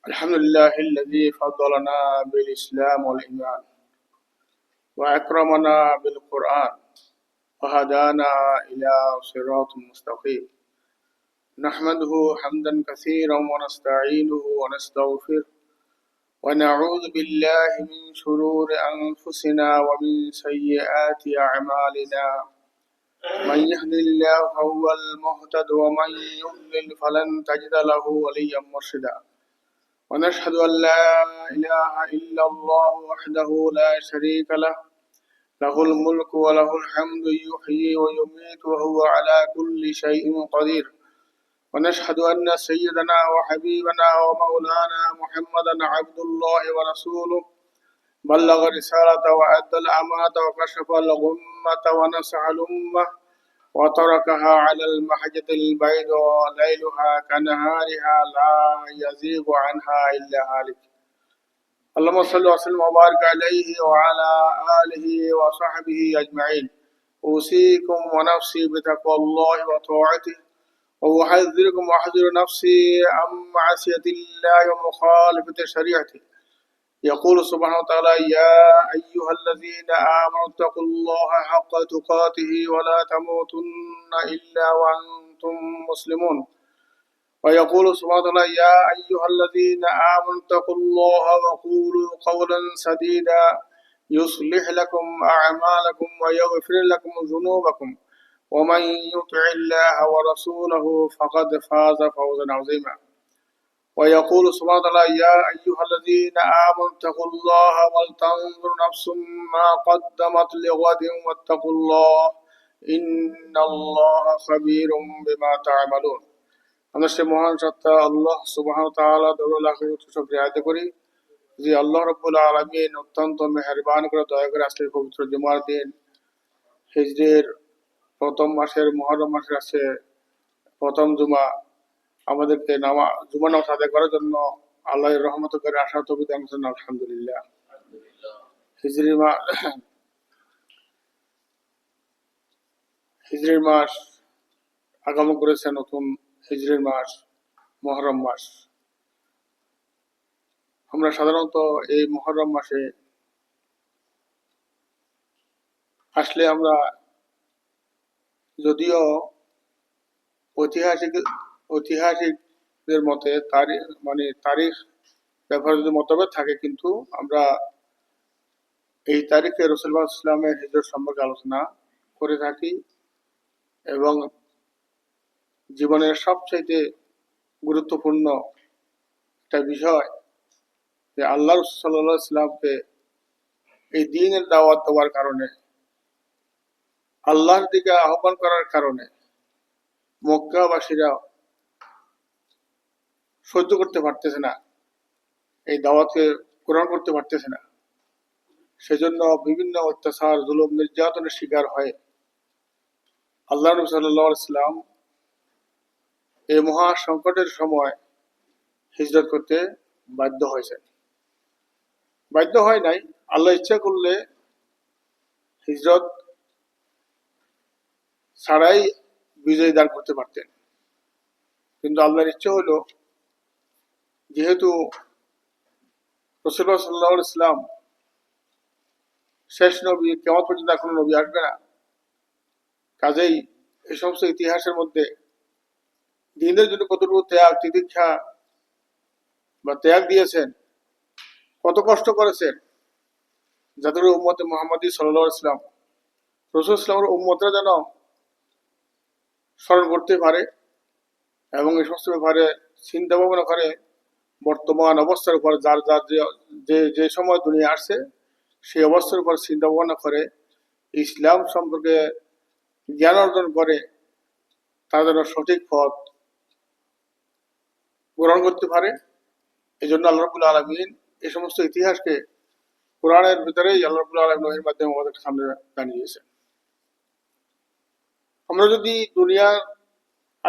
الحمد لله الذي فضلنا بالإسلام والإيمان وأكرمنا بالقرآن وهدانا إلى صراط مستقيم نحمده حمدا كثيرا ونستعينه ونستغفره ونعوذ بالله من شرور أنفسنا ومن سيئات أعمالنا من يهد الله فهو المهتد ومن يضلل فلن تجد له وليا مرشدا ونشهد أن لا إله إلا الله وحده لا شريك له له الملك وله الحمد يحيي ويميت وهو على كل شيء قدير ونشهد أن سيدنا وحبيبنا ومولانا محمدا عبد الله ورسوله بلغ رسالة وأدى الأمانة وكشف الغمة ونصح الأمة وتركها على المحجة البيضاء ليلها كنهارها لا يزيغ عنها إلا هالك اللهم صل وسلم وبارك عليه وعلى آله وصحبه أجمعين أوصيكم ونفسي بتقوى الله وطاعته وأحذركم وأحذر نفسي عن معصية الله ومخالفة شريعته يقول سبحانه وتعالى يا أيها الذين آمنوا اتقوا الله حق تقاته ولا تموتن إلا وأنتم مسلمون ويقول سبحانه وتعالى يا أيها الذين آمنوا اتقوا الله وقولوا قولا سديدا يصلح لكم أعمالكم ويغفر لكم ذنوبكم ومن يطع الله ورسوله فقد فاز فوزا عظيما ويقول سبحانه وتعالى يا أيها الذين آمنوا اتقوا الله ولتنظر نفس ما قدمت لغد واتقوا الله إن الله خبير بما تعملون আমরা সে মহান সত্তা আল্লাহ সুবহানাহু ওয়া তাআলা দরুদ লাখ শুকরিয়া আদায় করি যে আল্লাহ রাব্বুল আলামিন অত্যন্ত মেহেরবান করে দয়া করে আজকের পবিত্র জুমার দিন হিজরির প্রথম মাসের মুহররম মাসের আছে প্রথম জুমা আমাদেরকে জুমা নামাজ আদায় করার জন্য আল্লাহর রহমত করে আশা তৌফিক দান করেছেন আলহামদুলিল্লাহ। হিজরির মাস আগমন করেছে, নতুন হিজরির মাস মুহররম মাস। আমরা সাধারণত এই মুহররম মাসে আসলে আমরা যদিও ঐতিহাসিকদের মতে তারিখ ব্যাপারে যদি মতভেদ থাকে, কিন্তু আমরা এই তারিখে রাসূলুল্লাহ সাল্লাল্লাহু আলাইহি ওয়াসাল্লামের হিজরত সম্পর্কে আলোচনা করে থাকি এবং জীবনের সবচাইতে গুরুত্বপূর্ণ একটা বিষয় যে আল্লাহ রাসূল সাল্লাল্লাহু আলাইহি ওয়াসাল্লামকে এই দ্বীনের দাওয়াত দেওয়ার কারণে, আল্লাহর দিকে আহ্বান করার কারণে মক্কাবাসীরা সহ্য করতে পারতেছে না, এই দাওয়াতকে গ্রহণ করতে পারতেছে না। সেজন্য বিভিন্ন অত্যাচার, জুলুম, নির্যাতনের শিকার হয় আল্লাহ নবী সাল্লাল্লাহু আলাইহি ওয়াসাল্লাম এই মহা সংকটের সময় হিজরত করতে বাধ্য হয়েছেন। বাধ্য হয় নাই, আল্লাহ ইচ্ছা করলে হিজরত ছাড়াই বিজয় দান করতে পারতেন, কিন্তু আল্লাহর ইচ্ছে হলো যেহেতু রাসূলুল্লাহ সাল্লাল্লাহু আলাইহি ওয়াসাল্লাম শেষ নবী, কিয়ামত পর্যন্ত আর কোনো নবী আসবে না, কাজেই এই সমস্ত ইতিহাসের মধ্যে দ্বীনের জন্য কতটুকু ত্যাগ, তিতিক্ষা বা ত্যাগ দিয়েছেন, কত কষ্ট করেছেন, যাদের উম্মতে মুহাম্মদী সাল্লাল্লাহু আলাইহি ওয়াসাল্লাম রাসূল সাল্লাল্লাহু উম্মতরা যেন স্মরণ করতে পারে এবং এই সমস্ত ব্যাপারে চিন্তা ভাবনা করে বর্তমান অবস্থার উপর, যার যার যে সময় দুনিয়া আসছে সেই অবস্থার উপর চিন্তা ভাবনা করে ইসলাম সম্পর্কে জ্ঞান অর্জন করে তারা যেন সঠিক পথ গ্রহণ করতে পারে। এই জন্য আল্লাহ রাব্বুল আলামিন এই সমস্ত ইতিহাসকে কোরআনের ভিতরেই আল্লাহ রাব্বুল আলামিন ওহির মাধ্যমে আমাদের সামনে জানিয়েছেন। আমরা যদি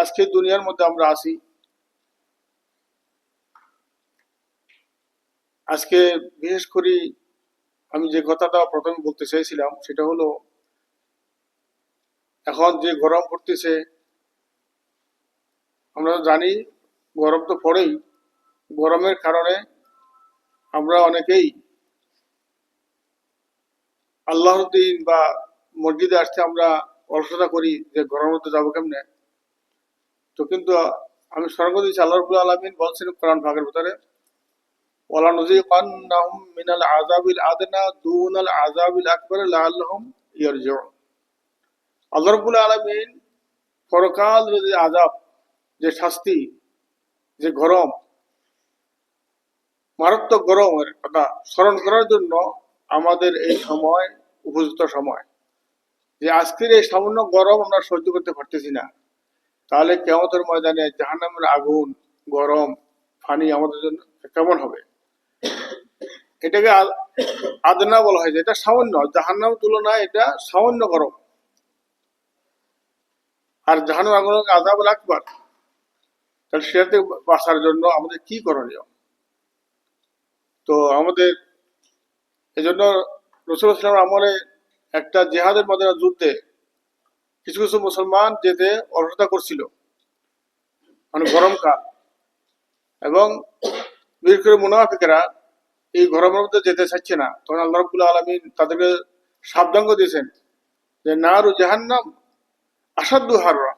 আজকে দুনিয়ার মধ্যে আমরা আছি, আজকে বিশেষ করে আমি যে কথাটা প্রথমে বলতে চাইছিলাম সেটা হলো, এখন যে গরম পড়তেছে আমরা জানি, গরম তো পড়েই, গরমের কারণে আমরা অনেকেই আল্লাহর দিন বা মসজিদে আসতে আমরা অলসতা করি যে গরমের মধ্যে যাবো কেমনে। তো কিন্তু আমি স্মরণ দিচ্ছি আল্লাহ রাব্বুল আলামিন বলছেন কোরআন ভাগের ভিতরে, ওয়ালা নুযিকান্নাহুম মিনাল আযাবিল আদনা দুনাল আযাবিল আকবার লাআল্লাহুম ইয়ারজিউন। আল্লাহ রাব্বুল আলামিন পরকাল যে আযাব, যে শাস্তি, যে গরম, মারাত্মক গরমের কথা স্মরণ করার জন্য আমাদের এই সময় উপযুক্ত সময়, যে আজকের এই সামান্য গরম আমরা সহ্য করতে পারতেছি না, তাহলে কিয়ামতের ময়দানে জাহান্নামের আগুন, গরম পানি আমাদের জন্য কেমন হবে। এটাকে আদনা বলা হয়, এটা সামান্য, জাহান্নামের তুলনায় এটা সামান্য গরম। আর জাহান্নামের আগুন আযাবুল আকবার, তাহলে সেটা থেকে বাঁচার জন্য আমাদের কি করণীয়। তো আমাদের এই জন্য রাসূলুল্লাহ সাল্লাল্লাহু আলাইহি ওয়াসাল্লাম আমলে একটা জিহাদের মধ্যে যুদ্ধে কিছু কিছু মুসলমান যেতে অলসতা করছিল, মানে গরমকাল, এবং বিশেষ করে মুনাফিকেরা এই গরমের মধ্যে যেতে চাচ্ছে না। তখন আল্লাহ রাব্বুল আলামিন তাদেরকে সাবধান দিয়েছেন যে নারু জাহান্নাম আসাদ্দু হাররা,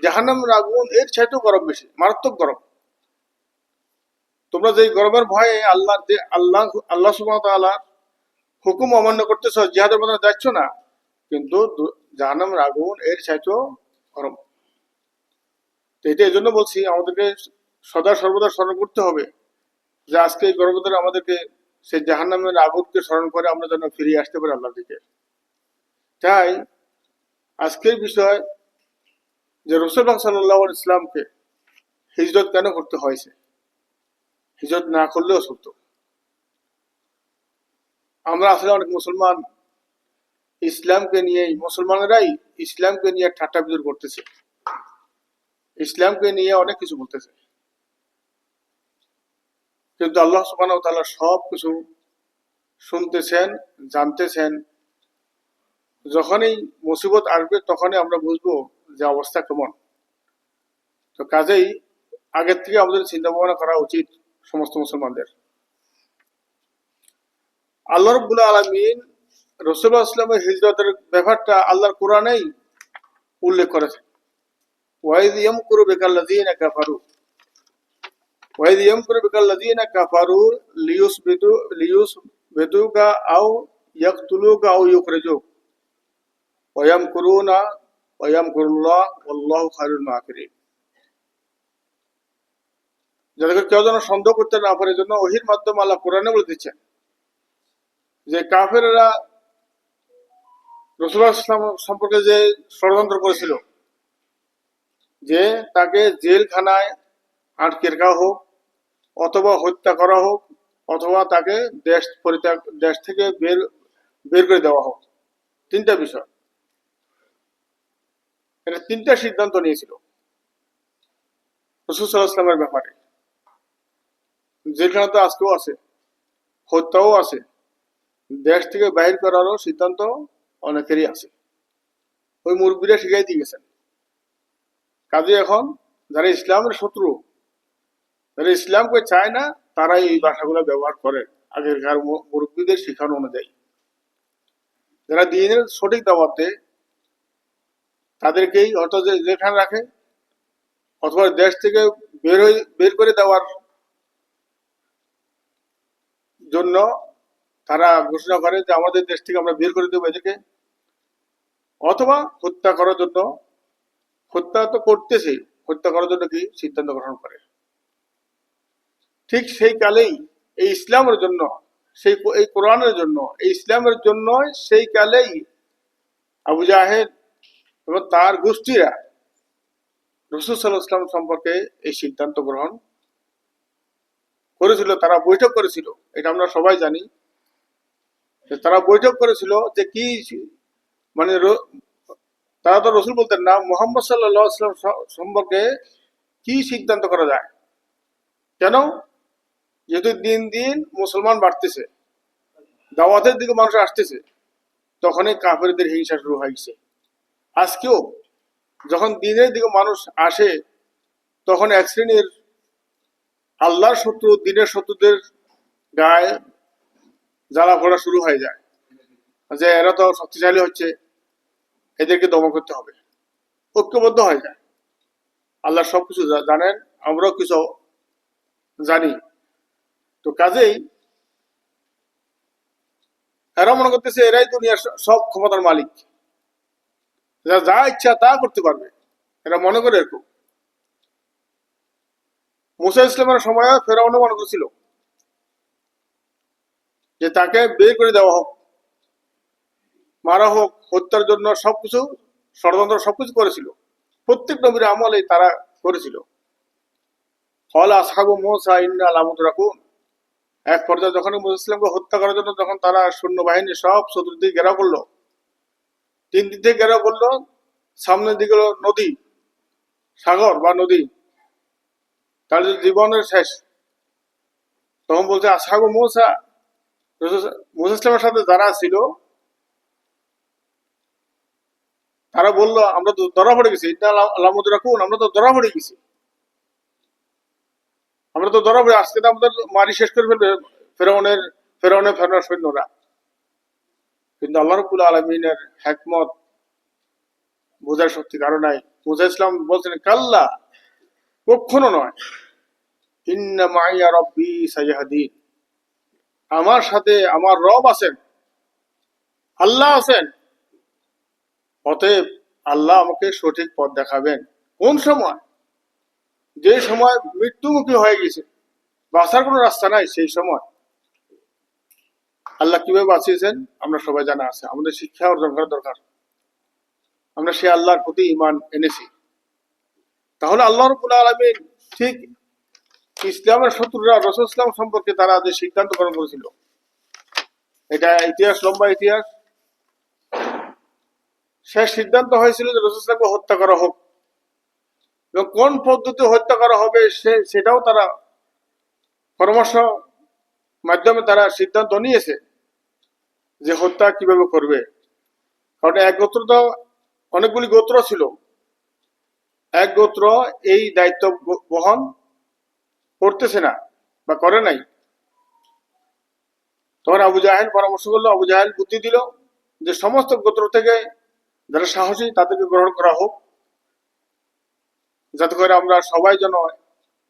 জাহান্নামের আগুন এর চাইতেও গরম বেশি, মারাত্মক গরম। তোমরা যে গরমের ভয়ে আল্লাহ সুবহানাহু ওয়া তাআলার হুকুম অমান্য করতেছ, জিহাদের মধ্যে যাচ্ছ না, কিন্তু জাহান্নামের আগুন এর চাইতেও গরম। তো এটা এই জন্য বলছি, আমাদেরকে সদা সর্বদা স্মরণ করতে হবে যে আজকে এই গরমের ভিতরে আমাদেরকে সেই জাহান্নামের আগুনকে স্মরণ করে আমরা যেন ফিরিয়ে আসতে পারি আল্লাহর দিকে। তাই আজকের বিষয় যে রাসূলুল্লাহ সাল্লাল্লাহু আলাইহি ওয়াসাল্লামকে হিজরত কেন করতে হয়েছে, হিজরত না করলেও চলতো। আমরা আসলে অনেক মুসলমান ইসলামকে নিয়েই, মুসলমানেরাই ইসলামকে নিয়ে ঠাট্টা বিদ্রুপ করতেছে, ইসলামকে নিয়ে অনেক কিছু বলতেছে, কিন্তু আল্লাহ সুবহানাহু ওয়া তাআলা সব কিছু শুনতেছেন, জানতেছেন। যখনই মুসিবত আসবে তখনই আমরা বুঝবো যে অবস্থা কেমন। তো কাজেই আগের থেকে আমাদের চিন্তা ভাবনা করা উচিত সমস্ত মুসলমানদের। আল্লাহ রাব্বুল আলামিন রাসূলুল্লাহ সাল্লাল্লাহু আলাইহি ওয়াসাল্লামের হিজরতের ব্যাপারটা আল্লাহর কোরআনেই উল্লেখ করেছে। ওয়াইদ ইয়ামকুরু বিকাল্লাযীনা কাফারু, ওয়াইদ ইয়ামকুরু বিকাল্লাযীনা কাফারু লিয়ুসবিতুকা আও ইয়াকতুলুকা আও ইউখরিজুক ওয়া ইয়ামকুরুনা ওয়া ইয়ামকুরুল্লাহ ওয়াল্লাহু খায়রুল মাকিরিন। যাতে কেউ যেন সন্দেহ করতে না পারে, জন্য ওহির মাধ্যমে আল্লাহ কোরআনে বলে দিচ্ছেন যে কাফেররা রাসূলুল্লাহ সাল্লাল্লাহু আলাইহি ওয়াসাল্লাম সম্পর্কে যে ষড়যন্ত্র করেছিল, যে তাকে জেলখানায় আটকে রাখা হোক, অথবা হত্যা করা হোক, অথবা তাকে দেশ থেকে বের করে দেওয়া হোক, তিনটা বিষয়, এটা তিনটা সিদ্ধান্ত নিয়েছিল রাসূল সাল্লাল্লাহু আলাইহি ওয়াসাল্লামের ব্যাপারে। জেলখানা তো আজকেও আছে, হত্যাও আছে, দেশ থেকে বাহির করারও সিদ্ধান্ত অনেকেরই আছে। ওই মুরব্বীরা শিখাই দিয়ে গেছেন। কাজে এখন যারা ইসলামের শত্রু, যারা ইসলামকে চায় না, তারাই এই ভাষাগুলো ব্যবহার করে আগেরকার মুরব্বীদের শিখানো অনুযায়ী। যারা দ্বীনের সঠিক দাওয়াত দেয় তাদেরকেই হয়তো যেখানে রাখে, অথবা দেশ থেকে বের করে দেওয়ার জন্য তারা ঘোষণা করে যে আমাদের দেশ থেকে আমরা বের করে দেবো এদেরকে, অথবা হত্যা করার জন্য, হত্যা তো করতেছে, হত্যা করার জন্য কি সিদ্ধান্ত গ্রহণ করে। ঠিক সেই কালেই এই ইসলামের জন্য, এই কোরআনের জন্য, এই ইসলামের জন্য সেই কালেই আবু জাহেল এবং তার গোষ্ঠীরা রাসূল সাল্লাল্লাহু আলাইহি ওয়াসাল্লাম সম্পর্কে এই সিদ্ধান্ত গ্রহণ করেছিল। তারা বৈঠক করেছিল, এটা আমরা সবাই জানি। তারা বৈঠক করেছিল যে কি, মানে তারা তো রাসূল বলতেন না, মুহাম্মদ সাল্লাল্লাহু আলাইহি ওয়াসাল্লাম সম্পর্কে কি সিদ্ধান্ত করা যায়। কেন? যেহেতু দিন দিন মুসলমান বাড়তেছে, দাওয়াতের দিকে মানুষ আসতেছে, তখনই কাফেরদের হিংসা শুরু হয়েছে। আজকেও যখন দিনের দিকে মানুষ আসে, তখন এক শ্রেণীর আল্লাহর শত্রু, দিনের শত্রুদের গায়ে জ্বালা পড়া শুরু হয়ে যায় যে এরা তো শক্তিশালী হচ্ছে, এদেরকে দমন করতে হবে, ঐক্যবদ্ধ হয়ে যায়। আল্লাহ সবকিছু জানেন, আমরাও কিছু জানি। তো কাজেই এরা মনে করতেছে এরাই দুনিয়ার সব ক্ষমতার মালিক, যা ইচ্ছা তা করতে পারবে, এরা মনে করে এরকম। মুসা ইসলামের সময় ফেরাউনও মনে করছিল যে তাকে বের করে দেওয়া হোক, মারা হোক, হত্যার জন্য সবকিছু ষড়যন্ত্র সবকিছু করেছিল। প্রত্যেক নবীর আমলে তারা করেছিল। ফল আসহাবু মুসা ইন্না লামুদরাকুন, এক পর্যায়ে যখন মুসা ইসলামকে হত্যা করার জন্য যখন তারা সৈন্যবাহিনী সব চতুর্দিকে ঘেরাও করলো, 3 দিক থেকে ঘেরাও করলো, সামনের দিকে হলো নদী, সাগর বা নদী, তার জীবনের শেষ। তখন বলছে আসহাবু মুসা, মুসা ইসলামের সাথে যারা ছিল তারা বললো আমরা তো ধরা পড়ে গেছি, রাখুন, আমরা তো ধরা পড়ে গেছি, আমরা তো ধরা পড়ে, আজকে তো আমাদের মারি শেষ করে ফেলবে ফেরাউনের ফেরাউনের সৈন্যরা। কিন্তু আল্লাহ রাব্বুল আলামিনের হিকমত বোঝার শক্তি কারো নাই। মুসা ইসলাম বলছেন কাল্লা, কখনো নয়, ইন্না মাইয়া রব্বি সাইয়াহদিন, আমার সাথে আমার রব আছেন, আল্লাহ আছেন, অতএব আল্লাহ আমাকে সঠিক পথ দেখাবেন। কোন সময়? যে সময় মৃত্যুমুখী হয়ে গেছে, বাঁচার কোনো রাস্তা নাই, সেই সময় আল্লাহ কিভাবে বাঁচিয়েছেন আমরা সবাই জানা আছে। আমাদের শিক্ষা অর্জন করা দরকার, আমরা সে আল্লাহর প্রতি ঈমান এনেছি। তাহলে আল্লাহ রাব্বুল আলামিন ঠিক ইসলামের শত্রুরা রাসূল ইসলাম সম্পর্কে তারা যে সিদ্ধান্ত গ্রহণ করেছিল, এটা ইতিহাস, লম্বা ইতিহাস। শেষ সিদ্ধান্ত হয়েছিল যে রাসূল ইসলামকে হত্যা করা হোক, এবং কোন পদ্ধতি হত্যা করা হবে সেটাও তারা পরামর্শ মাধ্যমে তারা সিদ্ধান্ত নিয়েছে যে হত্যা কিভাবে করবে। কারণ এক গোত্র তো অনেকগুলি গোত্র ছিল, এক গোত্র এই দায়িত্ব বহন করতেছে না বা করে নাই। তখন আবু জাহেল পরামর্শ করলো, আবু জাহেল বুদ্ধি দিল যে সমস্ত গোত্র থেকে যারা সাহসী তাদেরকে গ্রহণ করা হোক, যাতে করে আমরা সবাই যেন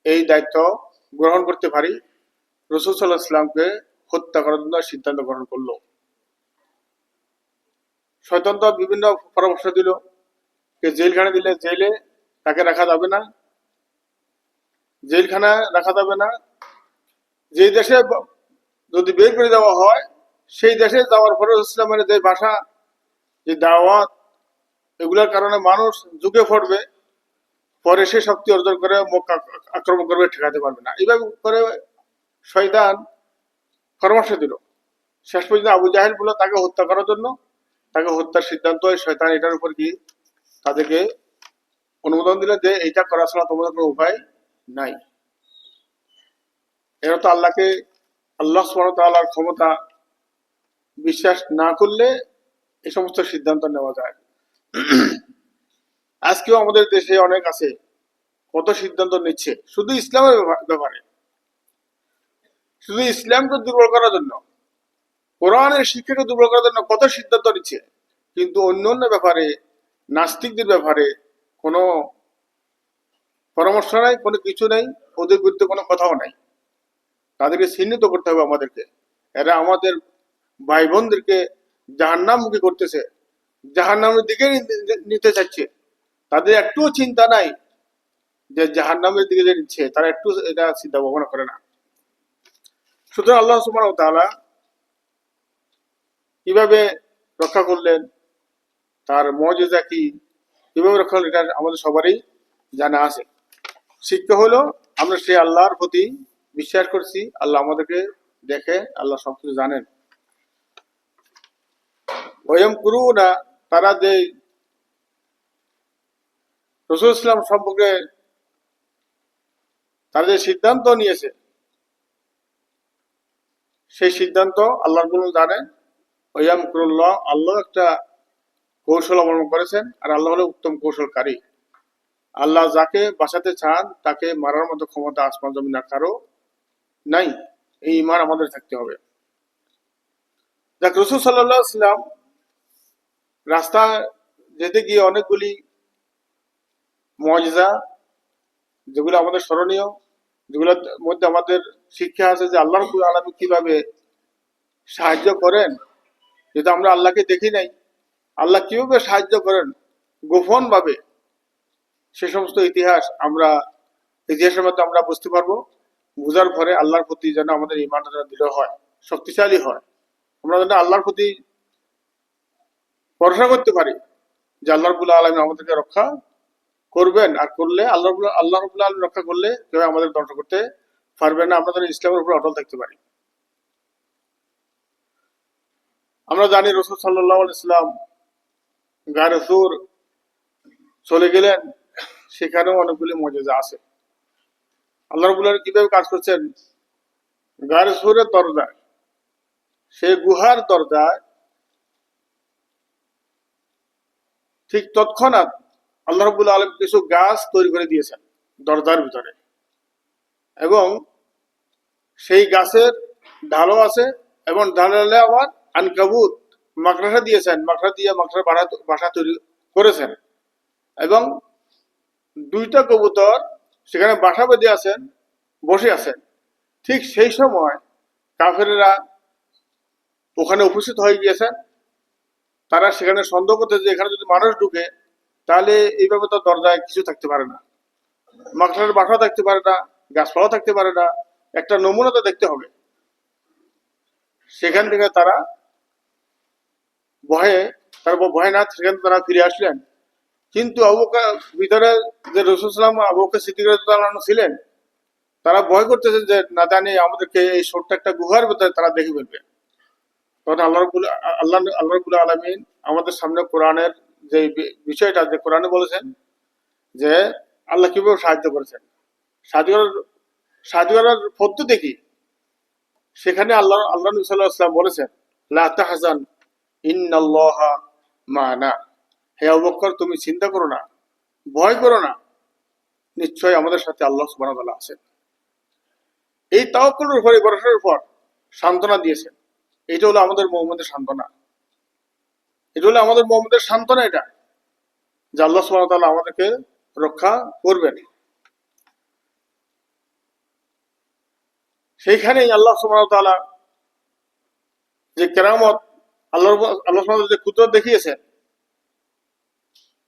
এই দায়িত্ব গ্রহণ করতে পারি। রাসূল সাল্লাল্লাহু আলাইহি ওয়াসাল্লামকে হত্যা করার জন্য সিদ্ধান্ত গ্রহণ করলো। শয়তান তো বিভিন্ন পরামর্শ দিল, যে জেলখানা দিলে জেলে তাকে রাখা যাবে না, জেলখানা রাখা যাবে না, যে দেশে যদি বের করে দেওয়া হয় সেই দেশে যাওয়ার পরে ইসলামের যে ভাষা, যে দাওয়াত, এগুলোর কারণে মানুষ ঝুঁকে পড়বে, পরে সে শক্তি অর্জন করে মক্কা আক্রমণ করবে, ঠেকাতে পারবে না। এইভাবে করে শয়তান পরামর্শ দিল। শেষ পর্যন্ত আবু জাহেল বলল তাকে হত্যা করার জন্য, তাকে হত্যার সিদ্ধান্ত হয়। শয়তান এটার উপর কি তাদেরকে অনুমোদন দিল যে এইটা করা ছাড়া তোমাদের কোনো উপায় নাই। এরা তো আল্লাহকে, আল্লাহ সুবহানাহু ওয়া তাআলার ক্ষমতা বিশ্বাস না করলে এই সমস্ত সিদ্ধান্ত নেওয়া যায়। আজকেও আমাদের দেশে অনেক আছে কত সিদ্ধান্ত নিচ্ছে শুধু ইসলামের ব্যাপারে, শুধু ইসলামকে দুর্বল করার জন্য, কোরআনের শিক্ষাকে দুর্বল করার জন্য কত সিদ্ধান্ত নিচ্ছে। কিন্তু অন্য অন্য ব্যাপারে, নাস্তিকদের ব্যাপারে কোনো পরামর্শ নাই, কোনো কিছু নেই, ওদের বিরুদ্ধে কোনো কথাও নাই। তাদেরকে চিহ্নিত করতে হবে আমাদেরকে। এরা আমাদের ভাই বোনদেরকে জাহান্নামমুখী করতেছে, জাহান্নামের দিকে নিতে চাচ্ছে। তাদের একটুও চিন্তা নাই যে জাহান্নামের দিকে যে নিচ্ছে, তারা একটু এটা চিন্তা ভাবনা করে না। সুতরাং আল্লাহ সুবহানাহু ওয়া তাআলা কিভাবে রক্ষা করলেন, তার মুজিজা কি, কিভাবে রক্ষা করলেন, এটা আমাদের সবারই জানা আছে। শিক্ষা হলো আমরা সেই আল্লাহর প্রতি বিশ্বাস করছি, আল্লাহ আমাদেরকে দেখে, আল্লাহ সবকিছু জানেন। ওয়াম কুরুনা, তারা যে রাসূল ইসলাম সম্পর্কে তারা যে সিদ্ধান্ত নিয়েছে, সেই সিদ্ধান্ত আল্লাহর গুলো জানে। ওয়াম কুরুল্লাহ, আল্লাহ একটা কৌশল অবলম্বন করেছেন, আর আল্লাহ হলো উত্তম কৌশলকারী। আল্লাহ যাকে বাঁচাতে চান তাকে মারার মতো ক্ষমতা আসমান জমিন আর কারো নাই। এই ঈমান আমাদের থাকতে হবে। দেখ, রাসূল সাল্লাল্লাহু আলাইহি ওয়াসাল্লাম রাস্তা যেতে গিয়ে অনেকগুলি মুআজিজা, যেগুলো আমাদের স্মরণীয়, যেগুলোর মধ্যে আমাদের শিক্ষা আছে যে আল্লাহ রাব্বুল আলামিন কিভাবে সাহায্য করেন। যেহেতু আমরা আল্লাহকে দেখি নাই, আল্লাহ কিভাবে সাহায্য করেন গোপন ভাবে, সে সমস্ত ইতিহাসের মধ্যে আমরা বুঝতে পারবো। বুঝার পরে আল্লাহর প্রতি যেন আমাদের ঈমানটা যেন দৃঢ় হয়, শক্তিশালী হয়। আমরা যেন আল্লাহর প্রতি ভরসা করতে পারি যে আল্লাহ রাব্বুল আলামিন আমাদেরকে রক্ষা করবেন, আর করলে আল্লাহ রাব্বুল আলামিন রক্ষা করলে কেউ আমাদের ধ্বংস করতে পারবে না। আমরা যেন ইসলামের উপর অটল থাকতে পারি। আমরা জানি রাসূল সাল্লাল্লাহু আলাইহি ওয়াসাল্লাম গারে সূর চলে গেলেন, সেখানেও অনেকগুলি মুআজিজা আছে। আল্লাহ রাব্বুল আলামিন কিভাবে কাজ করছেন, গারে সূরের দরজায়, সেই গুহার দরজায় ঠিক তৎক্ষণাৎ আল্লাহ রাব্বুল আলামিন কিছু গাছ তৈরি করে দিয়েছেন দরজার ভিতরে, এবং সেই গাছের ঢালও আছে, এবং ঢালে আবার আনকাবুত মাকড়সা দিয়েছেন, মাকড়সা বাসা তৈরি করেছেন, এবং দুইটা কবুতর সেখানে বাসা বেঁধে আছেন, বসে আছেন। ঠিক সেই সময় কাফেরেরা ওখানে উপস্থিত হয়ে গিয়েছেন। তারা সেখানে সন্দেহ করতে যে এখানে যদি মানুষ ঢুকে তাহলে এইভাবে তো দরজায় কিছু থাকতে পারে না, মাকড়সার বাসা থাকতে পারে না, গাছপালা থাকতে পারে না, একটা নমুনা তো দেখতে হবে। সেখান থেকে তারা ভয়ে না, সেখান তারা ফিরে আসলেন। কিন্তু ভিতরে যে রাসূল সাল্লাল্লাহু আলাইহি ওয়াসাল্লাম আবু বকর সিদ্দিক রাদিয়াল্লাহু আনহু ছিলেন, তারা ভয় করতেছেন যে না জানি আমাদেরকে এই ছোট্ট একটা গুহার ভিতরে তারা দেখে ফেলবে। তখন আল্লাহ রাব্বুল আলামিন আমাদের সামনে কোরআনের যে বিষয়টা, যে কোরআনে বলেছেন যে আল্লাহ কিভাবে সাহায্য করেছেন, সাহায্য করার পদ্ধতি কি, সেখানে আল্লাহ নবী সাল্লাল্লাহু আলাইহি ওয়াসাল্লাম বলেছেন, লা তাহজান ইন্নাল্লাহা মা'ানা। হে আবু বকর, তুমি চিন্তা করো না, ভয় করো না, নিশ্চয় আমাদের সাথে আল্লাহ সুবহানাহু ওয়া তাআলা আছেন। এই তাওয়াক্কুলের উপর, ভরসার উপর সান্ত্বনা দিয়েছেন। এটা হলো আমাদের মুমিনদের সান্ত্বনা। এটা যে আল্লাহ সুবহানাহু ওয়া তাআলা আমাদেরকে রক্ষা করবেন। সেইখানেই আল্লাহ সুবহানাহু ওয়া তাআলা যে কেরামত, আল্লাহ সুবহানাহু ওয়া তাআলা যে কুদরত দেখিয়েছেন,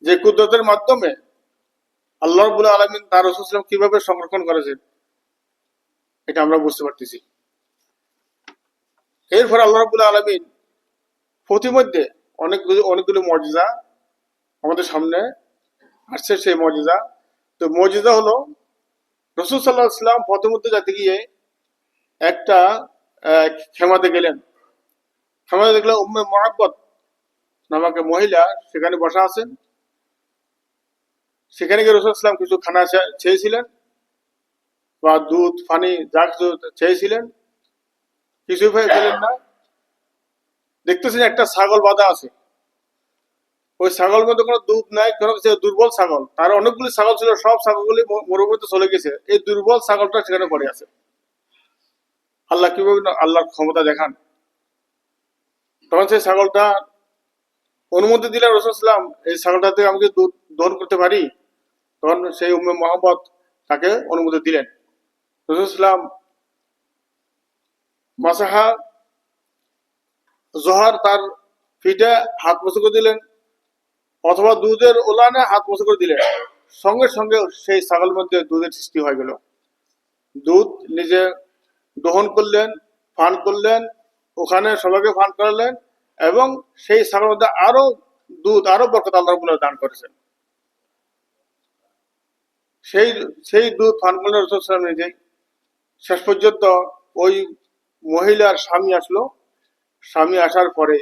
যে কুদরতের মাধ্যমে আল্লাহ রাব্বুল আলামিন তার রাসূল সাল্লাল্লাহু আলাইহি ওয়াসাল্লাম কিভাবে সংরক্ষণ করেছেন, এটা আমরা বুঝতে পারতেছি। এরপর আল্লাহ রাব্বুল আলামিন প্রতিমধ্যে অনেকগুলো মুআজিজা আমাদের সামনে আসছে। সেই মুআজিজা হলো, রাসূল সাল্লাল্লাহু আলাইহি ওয়াসাল্লাম প্রথমত যেতে গিয়ে একটা খেমাতে গেলেন। খেমাতে দেখলেন উম্মে মুআব্বাদ নামক মহিলা সেখানে বসা আছেন। সেখানে গিয়ে রাসূল সাল্লাল্লাহু আলাইহি ওয়াসাল্লাম কিছু খানা চেয়েছিলেন, বা দুধ পানি যা কিছু চেয়েছিলেন, কিছুই পেলেন না। দেখতেছেন একটা ছাগল বাঁধা আছে, ওই ছাগল মধ্যে কোনো দুধ নাই, কোনো কিছু, দুর্বল ছাগল। তার অনেকগুলি ছাগল ছিল, সব ছাগলগুলি মরুভূমিতে চলে গেছে, এই দুর্বল ছাগলটা সেখানে পড়ে আছে। আল্লাহ কিভাবে আল্লাহর ক্ষমতা দেখান। তখন সেই ছাগলটা অনুমতি দিলেন রাসূল সাল্লাল্লাহু আলাইহি ওয়াসাল্লাম, এই ছাগলটা থেকে আমি কি দুধ দহন করতে পারি? তখন সেই উম্মে মুহাম্মদ তাকে অনুমতি দিলেন। রাসূল সাল্লাল্লাহু আলাইহি ওয়াসাল্লাম মাসাহা জোহর, তার ফিটে হাত মুছে করে দিলেন, অথবা দুধের ওলানে হাত মুছে করে দিলেন। সঙ্গে সঙ্গে সেই ছাগলের মধ্যে দুধের সৃষ্টি হয়ে গেল। দুধ নিজে দহন করলেন, পান করলেন, ওখানে সবাইকে পান করালেন, এবং সেই ছাগলের মধ্যে আরো বরকত আল্লাহ রাব্বুল আলামিন দান করেছেন। সেই দুধ পান করলেন রাসূল সাল্লাল্লাহু আলাইহি ওয়াসাল্লাম নিজেই। শেষ পর্যন্ত ওই মহিলার স্বামী আসলো। স্বামী আসার পরে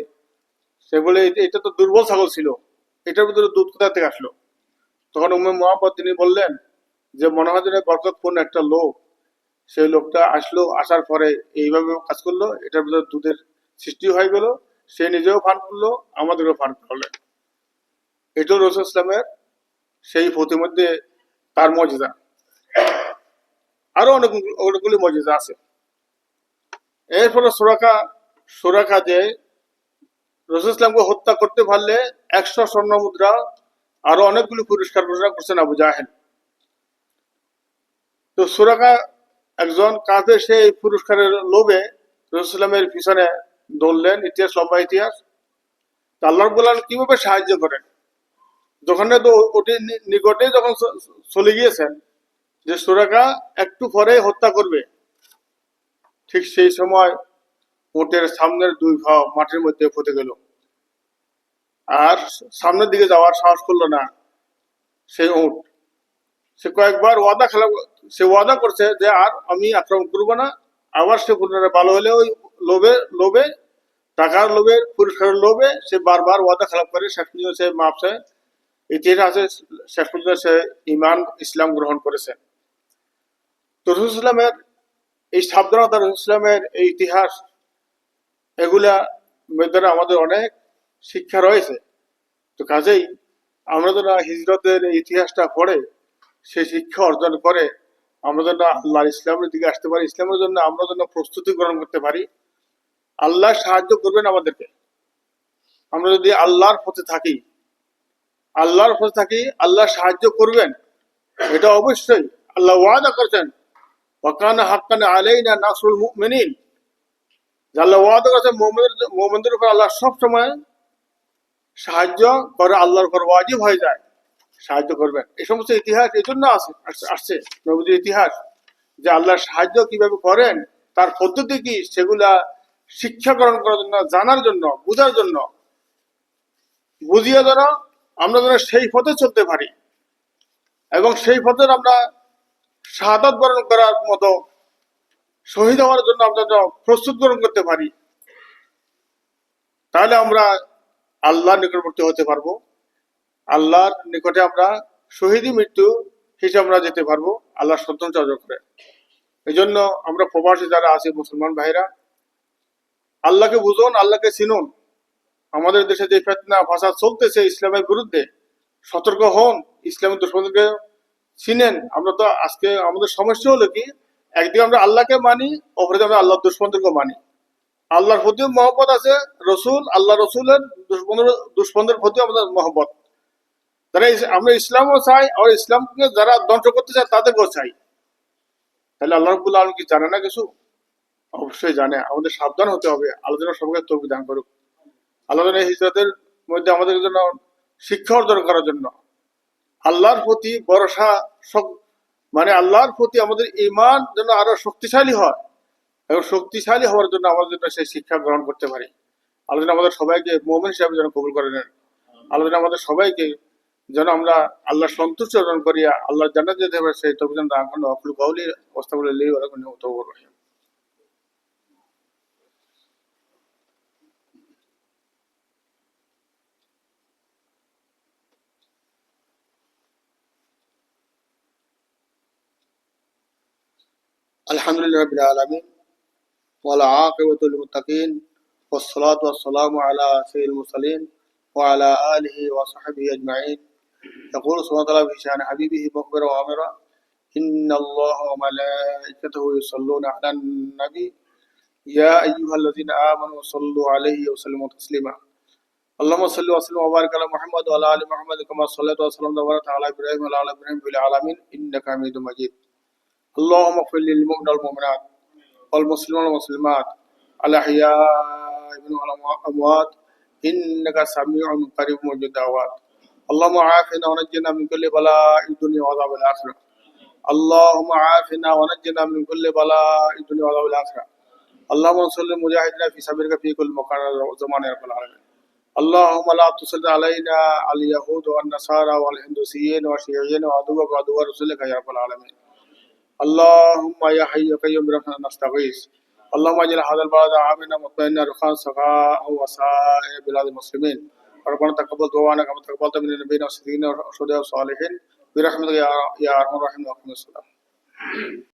সে বলে, এটা তো দুর্বল ছাগল ছিল, এটার ভিতরে দুধ কোথা থেকে আসলো? তখন উম্মে মুহাম্মদ তিনি বললেন যে মনে হয় যে বরকতপূর্ণ একটা লোক, সেই লোকটা আসলো, আসার পরে এইভাবে কাজ করলো, এটার ভিতরে দুধের সৃষ্টি হয়ে গেল, সে নিজেও পান করলো, আমাদেরও পান করলেন। এটাও রাসূল ইসলামের সেই প্রতিমধ্যে তার মজিজা, আরো অনেকগুলি মজিজা আছে। এরপরে সুরাকা যে রাসূল ইসলামকে হত্যা করতে পারলে 100 স্বর্ণ মুদ্রা আরো অনেকগুলি পুরস্কার ঘোষণা করছেন আবু জাহেল। তো সুরাকা একজন কাফের, সেই পুরস্কারের লোভে রাসূল ইসলামের পিছনে দৌড়লেন। ইতিহাস, লম্বা ইতিহাস। আল্লাহ রাব্বুল আলামিন কিভাবে সাহায্য করেন, যখন তো ওটি নিকটে যখন চলে গিয়েছেন যে সুরাকা একটু পরে হত্যা করবে, ঠিক সেই সময় উটের সামনের 2 পা মাটির মধ্যে পুঁতে গেল, আর সামনের দিকে যাওয়ার সাহস করলো না সেই উট। সে কয়েকবার ওয়াদা করছে যে আর আমি আক্রমণ করবো না। আবার সে পুনরায় ভালো হলে ওই লোভে টাকার লোভে, পুরস্কারের লোভে সে বারবার ওয়াদা খেলাপ করে। শেষ পর্যন্ত সে মাপছে, ইতিহাসে শেষ পর্যন্ত সে ইসলাম গ্রহণ করেছে। তো রাসূল ইসলামের এই সাবধানতা, রাসূল ইসলামের এই ইতিহাস, এগুলা মধ্যে আমাদের অনেক শিক্ষা রয়েছে। তো কাজেই আমরা যেন হিজরতের ইতিহাসটা পড়ে সেই শিক্ষা অর্জন করে আমরা যেন আল্লাহ ইসলামের দিকে আসতে পারি, ইসলামের জন্য আমরা যেন প্রস্তুতি গ্রহণ করতে পারি। আল্লাহ সাহায্য করবেন আমাদেরকে। আমরা যদি আল্লাহর পথে থাকি, আল্লাহ সাহায্য করবেন, এটা অবশ্যই আল্লাহ ওয়াদা করেছেন। ওয়াকানা হাক্কান আলাইনা নাসরুল মুমিনিন, আল্লাহ ওয়াদা করেছেন মুমিনদের উপর আল্লাহ সব সময় সাহায্য করে, আল্লাহর উপর ওয়াজিব হয়ে যায় সাহায্য করবেন। এই সমস্ত ইতিহাস এই জন্য আসছে নবীদের ইতিহাস, যে আল্লাহ সাহায্য কিভাবে করেন, তার পদ্ধতি কি, সেগুলা শিক্ষা গ্রহণ করার জন্য, জানার জন্য, বোঝার জন্য, বুঝিয়ে যেন আমরা যেন সেই পথে চলতে পারি এবং সেই পথে আমরা শাহাদাত বরণ করার মতো, শহীদ হওয়ার জন্য আমরা যেন প্রস্তুত গ্রহণ করতে পারি। তাহলে আমরা আল্লাহর নিকটবর্তী হতে পারবো, আল্লাহর নিকটে আমরা শহীদি মৃত্যু হিসেবে আমরা যেতে পারবো আল্লাহর সন্তুষ্ট অর্জন করে। এই জন্য আমরা প্রবাসী যারা আছি মুসলমান ভাইরা, আল্লাহকে বুঝুন, আল্লাহকে চিনুন। আমাদের দেশে যে ফিতনা ফাসাদ চলতেছে ইসলামের বিরুদ্ধে, সতর্ক হন, ইসলামের দুশমনদেরকে চিনেন। আমরা তো আজকে আমাদের সমস্যা হলো কি, একদিকে আমরা আল্লাহকে মানি, অপরদিকে আমরা আল্লাহর দুশমনদেরকে মানি। আল্লাহর প্রতি মহব্বত আছে, আল্লাহ রসুলের দুশমনদের প্রতি আমাদের মহব্বত। যারা আমরা ইসলামও চাই, আর ইসলামকে যারা ধ্বংস করতে চায় তাদেরকেও চাই। তাহলে আল্লাহ রাব্বুল আলামিন কি জানে না কিছু? অবশ্যই জানে। আমাদের সাবধান হতে হবে। আলোচনা সবাইকে তৌফিক দান করুক আল্লাহ। এই হিজরতের মধ্যে আমাদের জন্য শিক্ষা অর্জন করার জন্য আল্লাহর প্রতি ভরসা, মানে আল্লাহর প্রতি আমাদের ঈমান যেন আরো শক্তিশালী হয়, এবং শক্তিশালী হওয়ার জন্য আমাদের জন্য সেই শিক্ষা গ্রহণ করতে পারি। আল্লাহ যেন আমাদের সবাইকে মুমিন হিসাবে যেন কবুল করে নেন। আল্লাহ যেন আমাদের সবাইকে যেন আমরা আল্লাহ সন্তুষ্ট অর্জন করিয়া আল্লাহ জান্নাত যেতে পারে সেই তৌফিক দান করুন। আকুলু কাউলি ওয়াস্তাগফিরুল্লাহি ওয়া লাকুম ওয়া তাওবার রহিম। আলহামদুলিল্লাহি রাব্বিল আলামিন ওয়াল আকিবাতুল লিল মুত্তাকিন والصلاة والسلام على سيد المرسلين وعلى آله وصحبه أجمعين. يقول سبحانه وتعالى في شأن حبيبه مخبرا وآمرا: إن الله وملائكته يصلون على النبي يا أيها الذين آمنوا صلوا عليه وسلموا تسليما. اللهم صل وسلم وبارك على محمد وعلى آل محمد كما صليت وسلمت وباركت على إبراهيم وعلى آل إبراهيم في العالمين إنك حميد مجيد. اللهم اغفر للمؤمنين والمؤمنات والمسلمين والمسلمات الأحياء منهم والأموات إنك سميع قريب مجيب الدعوات. اللهم عافنا ونجنا من كل بلاء الدنيا وعذاب الآخرة. اللهم عافنا ونجنا من كل بلاء الدنيا وعذاب الآخرة. اللهم انصر المجاهدين في سبيلك في كل مكان وزمان يا رب العالمين. اللهم لا تسلط علينا اليهود والنصارى والهندوسيين والشيعيين وعدوك وعدو رسولك يا رب العالمين. اللهم يا حي يا قيوم برحمتك نستغيث. اللهم اجعل هذا البلد آمنا مطمئنا رخاء سخاء وسائر بلاد المسلمين. ربنا تقبل دعوانا كما تقبلت من النبيين والصديقين والشهداء والصالحين برحمتك يا ارحم الراحمين.